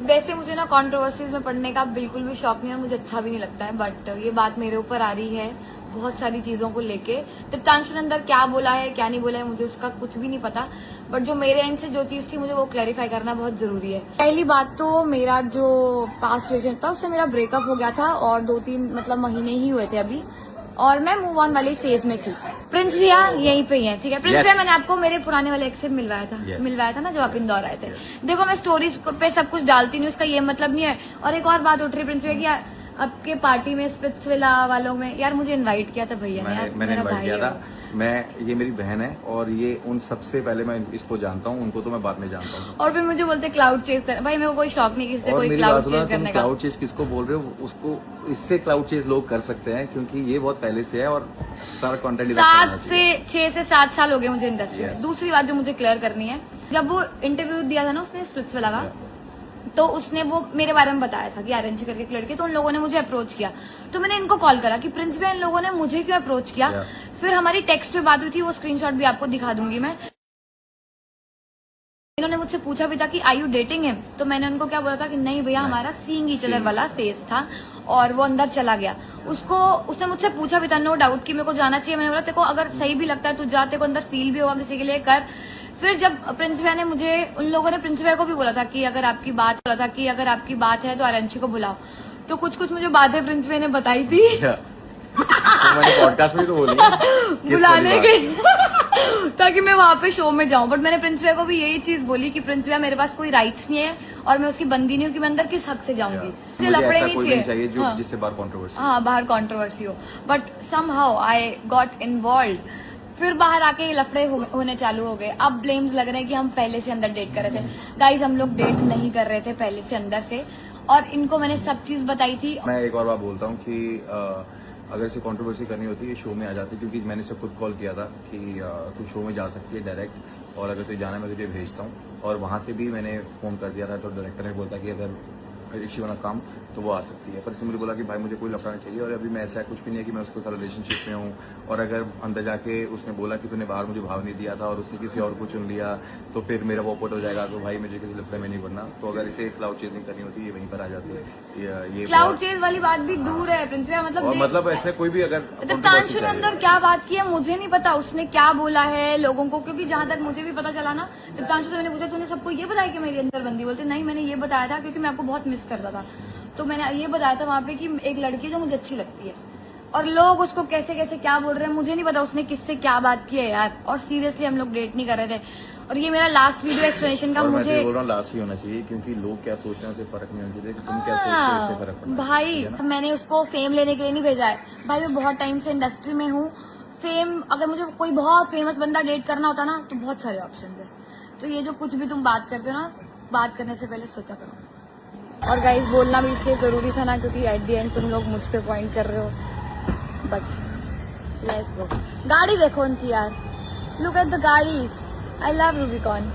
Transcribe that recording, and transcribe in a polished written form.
वैसे मुझे ना कंट्रोवर्सीज में पढ़ने का बिल्कुल भी शौक नहीं है, मुझे अच्छा भी नहीं लगता है, बट ये बात मेरे ऊपर आ रही है बहुत सारी चीजों को लेके। दीप्तांशु ने अंदर क्या बोला है क्या नहीं बोला है मुझे उसका कुछ भी नहीं पता, बट जो मेरे एंड से जो चीज थी मुझे वो क्लैरिफाई करना बहुत जरूरी है। पहली बात तो मेरा जो पास्ट रिलेशन था उससे मेरा ब्रेकअप हो गया था और 2-3 महीने ही हुए थे अभी, और मैं मूव ऑन वाली फेज में थी। प्रिंस भैया यहीं पे ही है, ठीक है। प्रिंस भैया मैंने आपको मेरे पुराने वाले एक्स से मिलवाया था ना जब आप इंदौर आए थे। देखो मैं स्टोरीज पे सब कुछ डालती नहीं, उसका ये मतलब नहीं है। और एक और बात उठ रही प्रिंस भैया की, आपके पार्टी में स्पिट्सविला वालों में यार मुझे इनवाइट किया था भैया ने, यार मैंने मेरा इनवाइट भाई किया है था। ये मेरी बहन है और ये उन सबसे पहले मैं इसको जानता हूँ, उनको तो मैं बाद में जानता हूँ। और फिर मुझे बोलते क्लाउड चेस कर, भाई मेरे को कोई शौक नहीं किसी से कोई क्लाउड चेस करने का। क्लाउड चेस किसको बोल रहे हो? उसको इससे क्लाउड चेस लोग कर सकते हैं क्योंकि ये बहुत पहले से है और सारा कंटेंट 6 से 7 साल हो गए मुझे इंडस्ट्री में। दूसरी बात जो मुझे क्लियर करनी है, जब वो इंटरव्यू दिया था ना उसने स्पिट्सविला का, तो उसने वो मेरे बारे में बताया था कि आरएनजी करके एक लड़के, तो उन लोगों ने मुझे अप्रोच किया। तो मैंने इनको कॉल करा कि प्रिंस भैया इन लोगों ने मुझे क्यों अप्रोच किया। फिर हमारी टेक्स्ट पे बात हुई थी, वो स्क्रीनशॉट भी आपको दिखा दूंगी मैं। इन्होंने मुझसे पूछा भी था कि आई यू डेटिंग हिम, तो मैंने उनको क्या बोला था कि नहीं भैया हमारा सीइंग ईच अदर वाला फेस था, और वो अंदर चला गया। उसने मुझसे पूछा भी था नो डाउट कि मेरे को जाना चाहिए। मैंने बोला तेरे को अगर सही भी लगता है तू जा, तेरे को अंदर फील भी होगा किसी के लिए कर। फिर जब प्रिंस भैया ने मुझे, उन लोगों ने प्रिंस भैया को भी बोला था कि अगर आपकी बात है तो आरएनजी को बुलाओ। तो कुछ मुझे बातें प्रिंस भैया ने बताई थी तो मैंने पॉडकास्ट में तो बोली है बुलाने के ताकि मैं वहां पे शो में जाऊं। बट मैंने प्रिंस भैया को भी यही चीज बोली कि प्रिंस भैया मेरे पास कोई राइट्स नहीं है और मैं उसकी बंदी नहीं हूँ कि मैं अंदर किस हक से जाऊंगी। मुझे लफड़े नहीं चाहिए जो जिससे बाहर कंट्रोवर्सी, हाँ बाहर कंट्रोवर्सी हो। But somehow I got involve. फिर बाहर आके ये लफड़े होने चालू हो गए। अब ब्लेम्स लग रहे हैं कि हम पहले से अंदर डेट कर रहे थे। गाइज हम लोग डेट नहीं कर रहे थे पहले से अंदर से, और इनको मैंने सब चीज बताई थी। मैं एक और बात बोलता हूँ कि अगर इसे कंट्रोवर्सी करनी होती है शो में आ जाती, क्योंकि मैंने इसे खुद कॉल किया था कि तू शो में जा सकती है डायरेक्ट, और अगर तुझे जाना मैं तुझे भेजता हूँ। और वहां से भी मैंने फोन कर दिया था, तो डायरेक्टर ने बोला कि अगर इसी वाला काम तो वो आ सकती है। पर इसने मुझे बोला कि भाई मुझे कोई लफड़ा नहीं चाहिए, और अभी मैं ऐसा कुछ भी नहीं है कि मैं उसके साथ रिलेशनशिप में हूँ। और अगर अंदर जाके उसने बोला कि तूने बाहर मुझे भाव नहीं दिया था और उसने किसी और को चुन लिया तो फिर मेरा वो पोट हो जाएगा, तो भाई मुझे किसी लफड़े में नहीं पड़ना। तो अगर इसे क्लाउड चेजिंग करनी होती है ये वहीं पर आ जाती है। ये क्लाउड चेज वाली बात भी दूर है प्रिंस भैया, मतलब ऐसे कोई भी अगर दीप्तांशु ने अंदर क्या बात की है मुझे नहीं पता, उसने क्या बोला है लोगों को, क्योंकि जहां तक मुझे भी पता चला ना, दीप्तांशु से मैंने पूछा तूने सबको ये बताया कि मेरी अंदर बंदी, बोलते नहीं मैंने ये बताया था क्योंकि मैं आपको बहुत मिस करता था। तो मैंने ये बताया था वहां पे कि एक लड़की जो मुझे अच्छी लगती है, और लोग उसको कैसे कैसे क्या बोल रहे हैं मुझे नहीं पता उसने किससे क्या बात की है यार। और सीरियसली हम लोग डेट नहीं कर रहे थे। और ये मेरा लास्ट वीडियो एक्सप्लेनेशन का, मुझे मैं बोल रहा हूँ लास्ट ही होना चाहिए, क्योंकि लोग क्या सोच रहे हैं उससे फर्क नहीं होना चाहिए कि तुम क्या सोचते हो उससे फर्क पड़ना भाई मैंने उसको फेम लेने के लिए नहीं भेजा है भाई, मैं बहुत टाइम से इंडस्ट्री में हूँ। फेम अगर मुझे कोई बहुत फेमस बंदा डेट करना होता ना तो बहुत सारे ऑप्शन है। तो ये जो कुछ भी तुम बात करते हो ना, बात करने से पहले सोचा करो। और गाइस बोलना भी इसलिए जरूरी था ना क्योंकि एट द एंड तुम लोग मुझ पे पॉइंट कर रहे हो। But let's go. गाड़ी देखो उनकी यार, लुक एट द गाड़ीज। I love Rubicon.